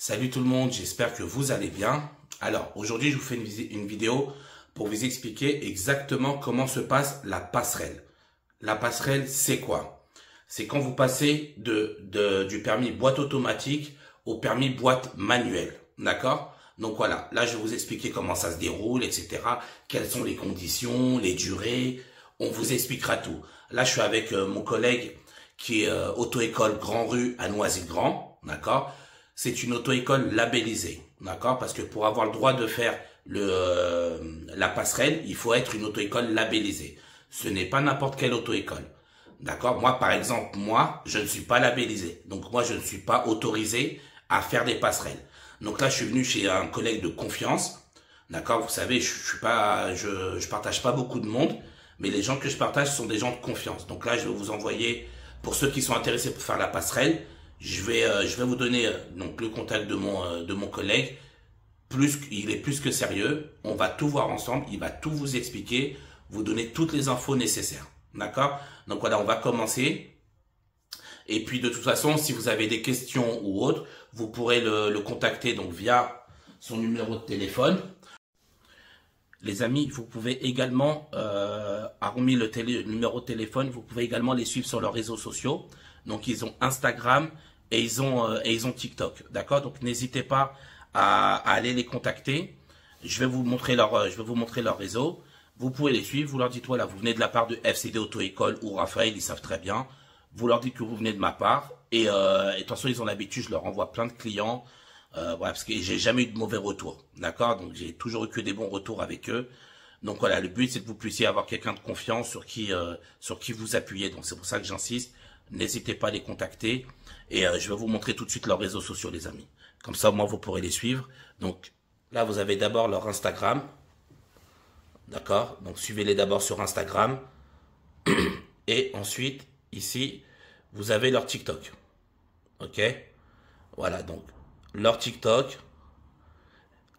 Salut tout le monde, j'espère que vous allez bien. Alors aujourd'hui je vous fais une vidéo pour vous expliquer exactement comment se passe la passerelle. La passerelle c'est quoi? C'est quand vous passez du permis boîte automatique au permis boîte manuelle. D'accord? Donc voilà, là je vais vous expliquer comment ça se déroule, etc. Quelles sont les conditions, les durées, on vous expliquera tout. Là je suis avec mon collègue qui est auto-école Grand Rue à Noisy-le-Grand, d'accord? C'est une auto-école labellisée, d'accord? Parce que pour avoir le droit de faire la passerelle, il faut être une auto-école labellisée. Ce n'est pas n'importe quelle auto-école, d'accord? Moi, par exemple, je ne suis pas labellisé. Donc, moi, je ne suis pas autorisé à faire des passerelles. Donc là, je suis venu chez un collègue de confiance, d'accord? Vous savez, je partage pas beaucoup de monde, mais les gens que je partage sont des gens de confiance. Donc là, je vais vous envoyer, pour ceux qui sont intéressés pour faire la passerelle, je vais vous donner donc le contact de mon collègue. Il est plus que sérieux. On va tout voir ensemble. Il va tout vous expliquer, vous donner toutes les infos nécessaires. D'accord? Donc voilà, on va commencer. Et puis de toute façon, si vous avez des questions ou autres, vous pourrez le contacter donc via son numéro de téléphone. Les amis, vous pouvez également, hormis le numéro de téléphone, vous pouvez également les suivre sur leurs réseaux sociaux. Donc ils ont Instagram et ils ont TikTok, d'accord? Donc n'hésitez pas à aller les contacter. Je vais vous montrer leur réseau. Vous pouvez les suivre. Vous leur dites voilà, vous venez de la part de FCD Auto École ou Raphaël, ils savent très bien. Vous leur dites que vous venez de ma part et attention, ils ont l'habitude, je leur envoie plein de clients. Voilà, parce que j'ai jamais eu de mauvais retours, d'accord? Donc j'ai toujours eu que des bons retours avec eux. Donc voilà, le but c'est que vous puissiez avoir quelqu'un de confiance sur qui vous appuyez. Donc c'est pour ça que j'insiste. N'hésitez pas à les contacter et je vais vous montrer tout de suite leurs réseaux sociaux, les amis. Comme ça, moi, vous pourrez les suivre. Donc là, vous avez d'abord leur Instagram, d'accord? Donc suivez-les d'abord sur Instagram et ensuite ici, vous avez leur TikTok, ok? Voilà, donc leur TikTok,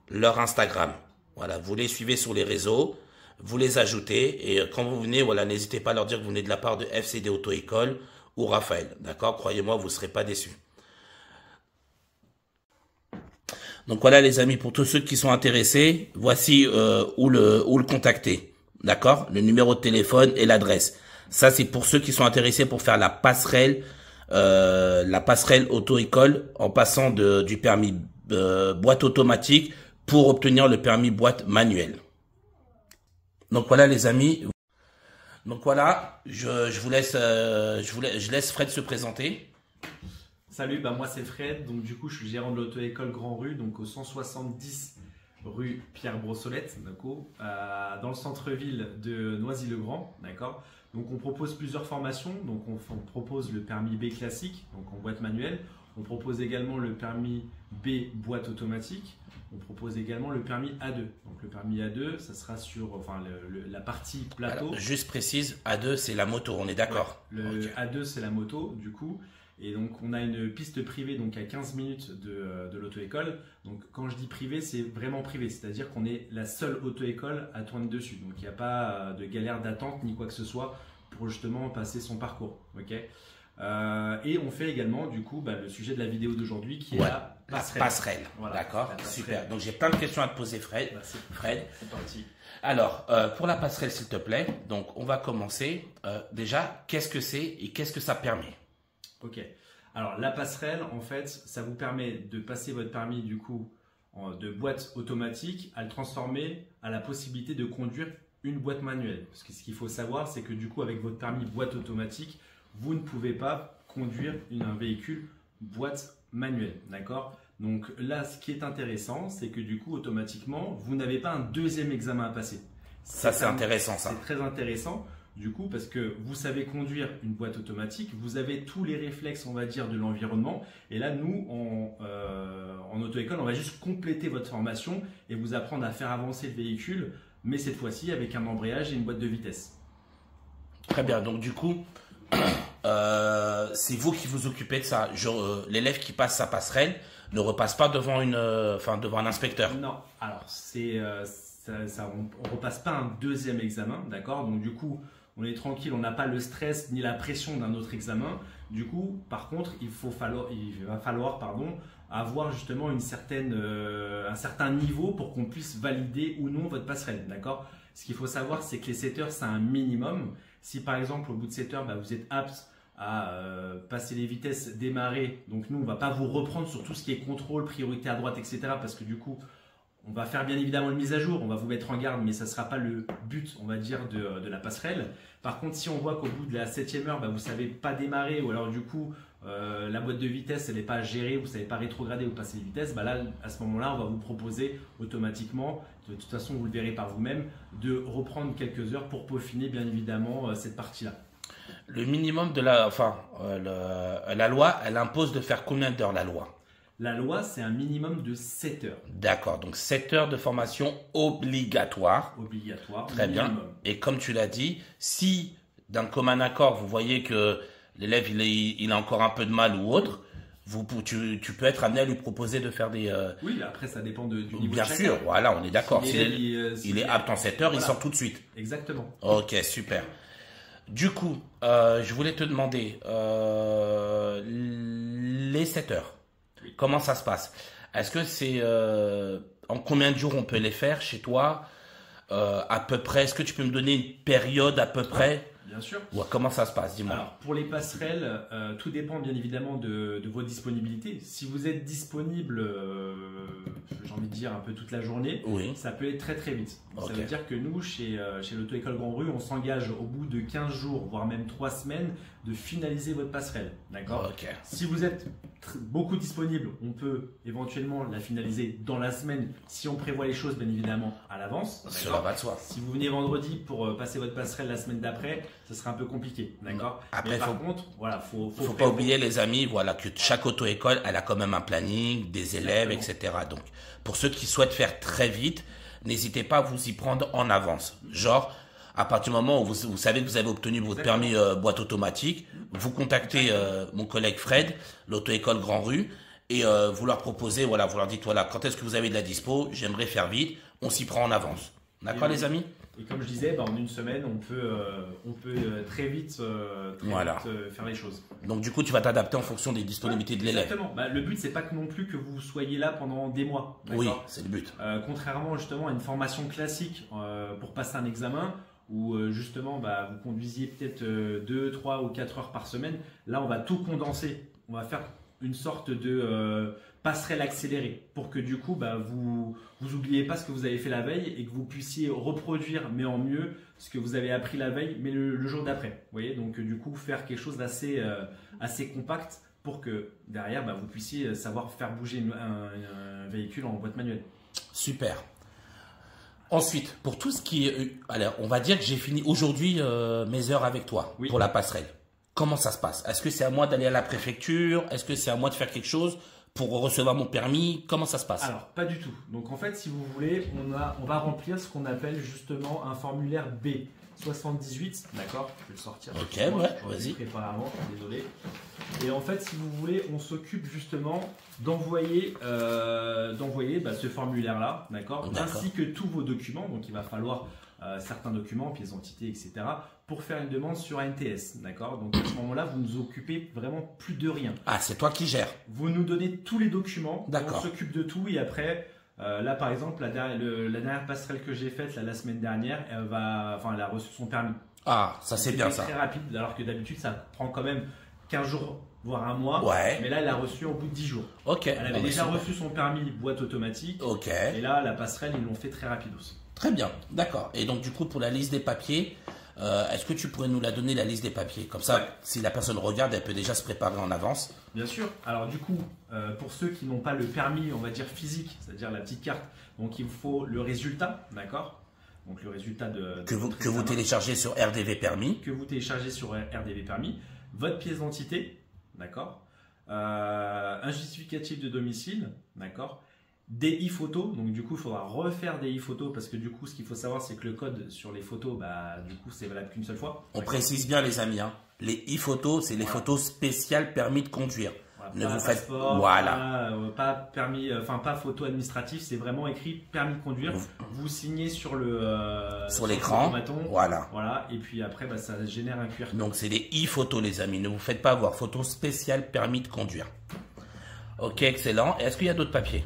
leur Instagram. Voilà, vous les suivez sur les réseaux, vous les ajoutez et quand vous venez, voilà, n'hésitez pas à leur dire que vous venez de la part de FCD Auto École ou Raphaël, d'accord? Croyez-moi, vous ne serez pas déçus. Donc voilà les amis, pour tous ceux qui sont intéressés, voici où le contacter, d'accord? Le numéro de téléphone et l'adresse. Ça c'est pour ceux qui sont intéressés pour faire la passerelle auto-école en passant du permis boîte automatique pour obtenir le permis boîte manuelle. Donc voilà les amis. Donc voilà, je laisse Fred se présenter. Salut, moi c'est Fred, donc du coup je suis gérant de l'auto-école Grand Rue, donc au 170 rue Pierre Brossolette, d'accord, dans le centre-ville de Noisy-le-Grand, d'accord. Donc on propose plusieurs formations, donc on propose le permis B classique, donc en boîte manuelle, on propose également le permis B boîte automatique, on propose également le permis A2. Donc le permis A2, ça sera sur la partie plateau. Alors, juste précise, A2 c'est la moto, on est d'accord? Ouais, le A2 c'est la moto du coup. Et donc on a une piste privée donc à 15 minutes de l'auto-école. Donc quand je dis privé, c'est vraiment privé, c'est-à-dire qu'on est la seule auto-école à tourner dessus. Donc il n'y a pas de galère d'attente ni quoi que ce soit pour justement passer son parcours. Okay, et on fait également du coup le sujet de la vidéo d'aujourd'hui qui est la passerelle. Voilà, d'accord, super. Donc j'ai plein de questions à te poser Fred. Fred, c'est parti. Alors pour la passerelle s'il te plaît, donc on va commencer. Déjà, qu'est-ce que c'est et qu'est-ce que ça permet? Ok, alors la passerelle, en fait, ça vous permet de passer votre permis du coup de boîte automatique à le transformer à la possibilité de conduire une boîte manuelle. Parce que ce qu'il faut savoir, c'est que du coup, avec votre permis boîte automatique, vous ne pouvez pas conduire un véhicule boîte manuelle, d'accord? Donc là, ce qui est intéressant, c'est que du coup, automatiquement, vous n'avez pas un deuxième examen à passer. Ça, c'est intéressant, ça. C'est très intéressant. Du coup, parce que vous savez conduire une boîte automatique, vous avez tous les réflexes, on va dire, de l'environnement. Et là, nous, en auto-école, on va juste compléter votre formation et vous apprendre à faire avancer le véhicule, mais cette fois-ci avec un embrayage et une boîte de vitesse. Très bien. Donc, du coup, c'est vous qui vous occupez de ça. L'élève qui passe sa passerelle ne repasse pas devant devant un inspecteur. Non. Alors, on ne repasse pas un deuxième examen, d'accord? Donc, du coup, on est tranquille, on n'a pas le stress ni la pression d'un autre examen. Du coup, par contre, il va falloir avoir justement un certain niveau pour qu'on puisse valider ou non votre passerelle. D'accord? Ce qu'il faut savoir, c'est que les 7 heures, c'est un minimum. Si par exemple, au bout de 7 heures, vous êtes apte à passer les vitesses, démarrer, donc nous, on ne va pas vous reprendre sur tout ce qui est contrôle, priorité à droite, etc. Parce que du coup, on va faire bien évidemment une mise à jour, on va vous mettre en garde, mais ça ne sera pas le but, on va dire, de la passerelle. Par contre, si on voit qu'au bout de la 7e heure, vous ne savez pas démarrer, ou alors du coup, la boîte de vitesse, elle n'est pas gérée, vous ne savez pas rétrograder ou passer les vitesses, là, à ce moment-là, on va vous proposer automatiquement, de toute façon, vous le verrez par vous-même, de reprendre quelques heures pour peaufiner, bien évidemment, cette partie-là. Le minimum de la loi, elle impose de faire combien d'heures, la loi? La loi, c'est un minimum de 7 heures. D'accord, donc 7 heures de formation obligatoire. Obligatoire. Très bien. Et comme tu l'as dit, si d'un commun accord, vous voyez que l'élève il a encore un peu de mal ou autre, tu peux être amené à lui proposer de faire des… Oui, après ça dépend du niveau Bien de chacun. sûr, voilà, on est d'accord. Si il est apte en 7 heures, voilà. Il sort tout de suite. Exactement. Ok, super. Du coup, je voulais te demander, les 7 heures. Comment ça se passe? Est-ce que c'est en combien de jours on peut les faire chez toi à peu près? Est-ce que tu peux me donner une période à peu près? Bien sûr. Ouais, comment ça se passe? Dis-moi. Alors, pour les passerelles, tout dépend bien évidemment de vos disponibilités. Si vous êtes disponible, j'ai envie de dire un peu toute la journée, oui. Ça peut être très très vite. Okay. Ça veut dire que nous, chez l'auto-école Grand Rue, on s'engage au bout de 15 jours, voire même 3 semaines, de finaliser votre passerelle. D'accord? Okay. Si vous êtes beaucoup disponible, on peut éventuellement la finaliser dans la semaine si on prévoit les choses bien évidemment à l'avance. Cela va de soi. Si vous venez vendredi pour passer votre passerelle la semaine d'après, ce sera un peu compliqué. D'accord? Après, par contre, voilà, faut pas oublier les amis, voilà, que chaque auto-école, elle a quand même un planning, des élèves, Exactement. etc. Donc, pour ceux qui souhaitent faire très vite, n'hésitez pas à vous y prendre en avance. Genre, à partir du moment où vous savez que vous avez obtenu votre permis boîte automatique, vous contactez mon collègue Fred, l'auto-école Grand Rue, et vous leur proposez, voilà, vous leur dites, voilà, quand est-ce que vous avez de la dispo, j'aimerais faire vite, on s'y prend en avance. D'accord les amis? Et comme je disais, en une semaine, on peut très vite, faire les choses. Donc du coup, tu vas t'adapter en fonction des disponibilités de l'élève. Exactement. Le but, c'est pas que non plus que vous soyez là pendant des mois. Oui, c'est le but. Contrairement justement à une formation classique pour passer un examen, où justement vous conduisiez peut-être 2, 3 ou 4 heures par semaine. Là, on va tout condenser. On va faire une sorte de passerelle accélérée pour que du coup vous oubliez pas ce que vous avez fait la veille et que vous puissiez reproduire mais en mieux ce que vous avez appris la veille mais le jour d'après. Vous voyez, donc du coup faire quelque chose d'assez assez compact pour que derrière vous puissiez savoir faire bouger un véhicule en boîte manuelle. Super. Ensuite, pour tout ce qui est… Alors, on va dire que j'ai fini aujourd'hui mes heures avec toi pour la passerelle. Comment ça se passe? Est-ce que c'est à moi d'aller à la préfecture? Est-ce que c'est à moi de faire quelque chose pour recevoir mon permis? Comment ça se passe? Alors, pas du tout. Donc, en fait, si vous voulez, on va remplir ce qu'on appelle justement un formulaire B78. D'accord? Je vais le sortir. Ok, ouais, vas-y. Préparé avant, désolé. Et en fait, si vous voulez, on s'occupe justement d'envoyer ce formulaire-là, d'accord? Ainsi que tous vos documents. Donc, il va falloir certains documents, pièces d'identité, etc. pour faire une demande sur ANTS, d'accord? Donc, à ce moment-là, vous nous occupez vraiment plus de rien. Ah, c'est toi qui gères. Vous nous donnez tous les documents, d'accord. On s'occupe de tout et après… là, par exemple, la dernière passerelle que j'ai faite la semaine dernière, elle a reçu son permis. Ah, ça c'est bien ça. Très rapide, alors que d'habitude, ça prend quand même 15 jours, voire un mois. Ouais. Mais là, elle l'a reçu au bout de 10 jours. Ok. Elle avait déjà reçu son permis boîte automatique. Ok. Et là, la passerelle, ils l'ont fait très rapide aussi. Très bien, d'accord. Et donc, du coup, pour la liste des papiers, est-ce que tu pourrais nous la donner, la liste des papiers? Comme ça, si la personne regarde, elle peut déjà se préparer en avance. Bien sûr. Alors du coup, pour ceux qui n'ont pas le permis, on va dire physique, c'est-à-dire la petite carte, donc il vous faut le résultat, d'accord? Donc le résultat que vous téléchargez sur RDV Permis. Que vous téléchargez sur RDV Permis. Votre pièce d'identité, d'accord? Un justificatif de domicile, d'accord? Des e-photos, donc du coup il faudra refaire des e-photos parce que du coup ce qu'il faut savoir c'est que le code sur les photos, du coup c'est valable qu'une seule fois. On précise bien les amis, hein. Les e-photos c'est les photos spéciales permis de conduire. Ne pas vous faites passeport, voilà. pas permis, enfin pas photo administrative, c'est vraiment écrit permis de conduire. Vous signez sur le sur l'écran. Voilà. Voilà. Et puis après, bah, ça génère un QR code. Donc c'est des e-photos, les amis. Ne vous faites pas avoir. Photo spéciale permis de conduire. Ok, excellent. Est-ce qu'il y a d'autres papiers?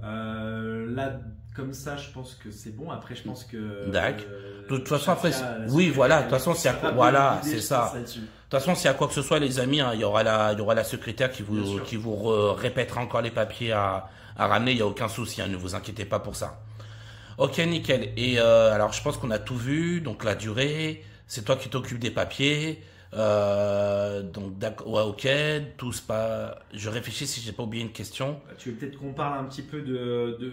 Là, comme ça, je pense que c'est bon. Après, je pense que. D'accord. De toute façon, après, oui, voilà. De toute façon, s'il y a voilà, c'est ça. De toute façon, s'il y a quoi que ce soit, les amis, hein, il y aura la secrétaire qui vous répétera encore les papiers à ramener. Il n'y a aucun souci, hein, ne vous inquiétez pas pour ça. Ok, nickel. Et alors, je pense qu'on a tout vu. Donc la durée, c'est toi qui t'occupes des papiers. Donc d'accord, ouais, ok, tous pas. Je réfléchis si j'ai pas oublié une question. Tu veux peut-être qu'on parle un petit peu de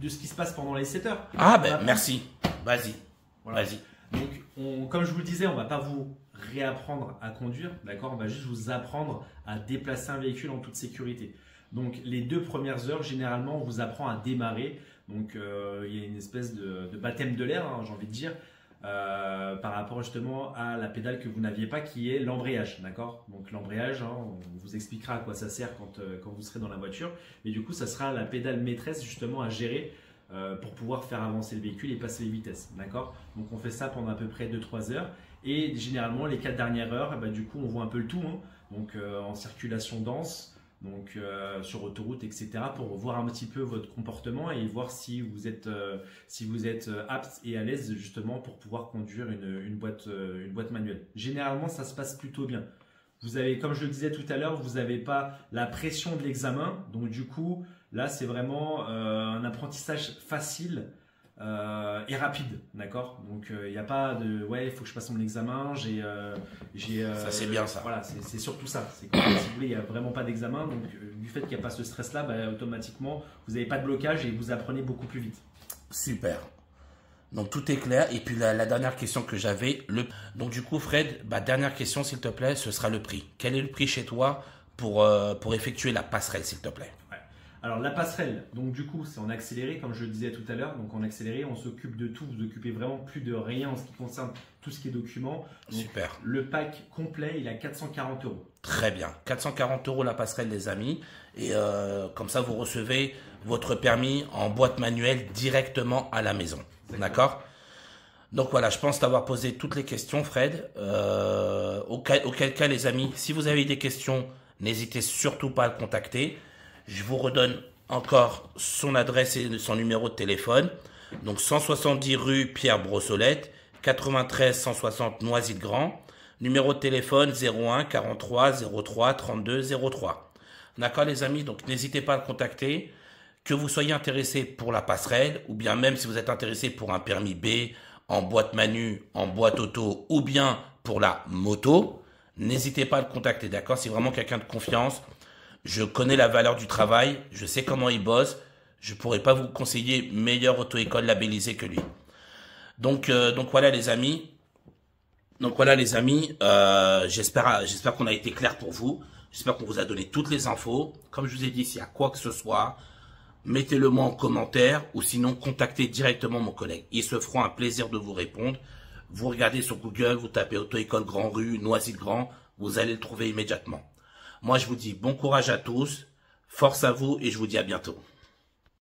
ce qui se passe pendant les 7 heures. Ah ben merci. Vas-y. Voilà. Vas-y. Donc, comme je vous le disais, on va pas vous réapprendre à conduire, d'accord. On va juste vous apprendre à déplacer un véhicule en toute sécurité. Donc les 2 premières heures, généralement, on vous apprend à démarrer. Donc il y a une espèce de baptême de l'air, hein, j'ai envie de dire. Par rapport justement à la pédale que vous n'aviez pas, qui est l'embrayage, d'accord. Donc l'embrayage, hein, on vous expliquera à quoi ça sert quand vous serez dans la voiture, mais du coup ça sera la pédale maîtresse justement à gérer pour pouvoir faire avancer le véhicule et passer les vitesses, d'accord. Donc on fait ça pendant à peu près 2-3 heures, et généralement les 4 dernières heures, bah, du coup on voit un peu le tout, hein. Donc en circulation dense, donc sur autoroute, etc., pour voir un petit peu votre comportement et voir si vous êtes apte et à l'aise justement pour pouvoir conduire une boîte manuelle. Généralement, ça se passe plutôt bien. Vous avez, comme je le disais tout à l'heure, vous n'avez pas la pression de l'examen, donc du coup, là, c'est vraiment un apprentissage facile. Et rapide, d'accord. Donc il n'y a pas de ouais, il faut que je passe mon examen, ça c'est bien ça. Voilà, c'est surtout ça. C'est que si vous voulez, il n'y a vraiment pas d'examen, donc du fait qu'il n'y a pas ce stress-là, bah, automatiquement vous n'avez pas de blocage et vous apprenez beaucoup plus vite. Super. Donc tout est clair. Et puis la dernière question que j'avais, donc du coup Fred, bah, dernière question s'il te plaît, ce sera le prix. Quel est le prix chez toi pour effectuer la passerelle, s'il te plaît? Alors la passerelle, donc du coup c'est en accéléré comme je le disais tout à l'heure, donc en accéléré on s'occupe de tout, vous occupez vraiment plus de rien en ce qui concerne tout ce qui est documents. Donc, super. Le pack complet il est à 440 €. Très bien, 440 € la passerelle les amis, et comme ça vous recevez votre permis en boîte manuelle directement à la maison, d'accord. Donc voilà, je pense t'avoir posé toutes les questions Fred, auquel cas les amis, si vous avez des questions, n'hésitez surtout pas à le contacter. Je vous redonne encore son adresse et son numéro de téléphone. Donc 170 rue Pierre Brossolette, 93 160 Noisy-le-Grand. Numéro de téléphone 01 43 03 32 03. D'accord les amis, donc n'hésitez pas à le contacter. Que vous soyez intéressé pour la passerelle, ou bien même si vous êtes intéressé pour un permis B, en boîte manu, en boîte auto, ou bien pour la moto, n'hésitez pas à le contacter, d'accord. C'est vraiment quelqu'un de confiance. Je connais la valeur du travail, je sais comment il bosse, je pourrais pas vous conseiller meilleure auto-école labellisée que lui. Donc voilà les amis. J'espère qu'on a été clair pour vous. J'espère qu'on vous a donné toutes les infos. Comme je vous ai dit, s'il y a quoi que ce soit, mettez-le moi en commentaire ou sinon contactez directement mon collègue. Ils se feront un plaisir de vous répondre. Vous regardez sur Google, vous tapez auto-école Grand Rue, Noisy-le-Grand, vous allez le trouver immédiatement. Moi, je vous dis bon courage à tous, force à vous et je vous dis à bientôt.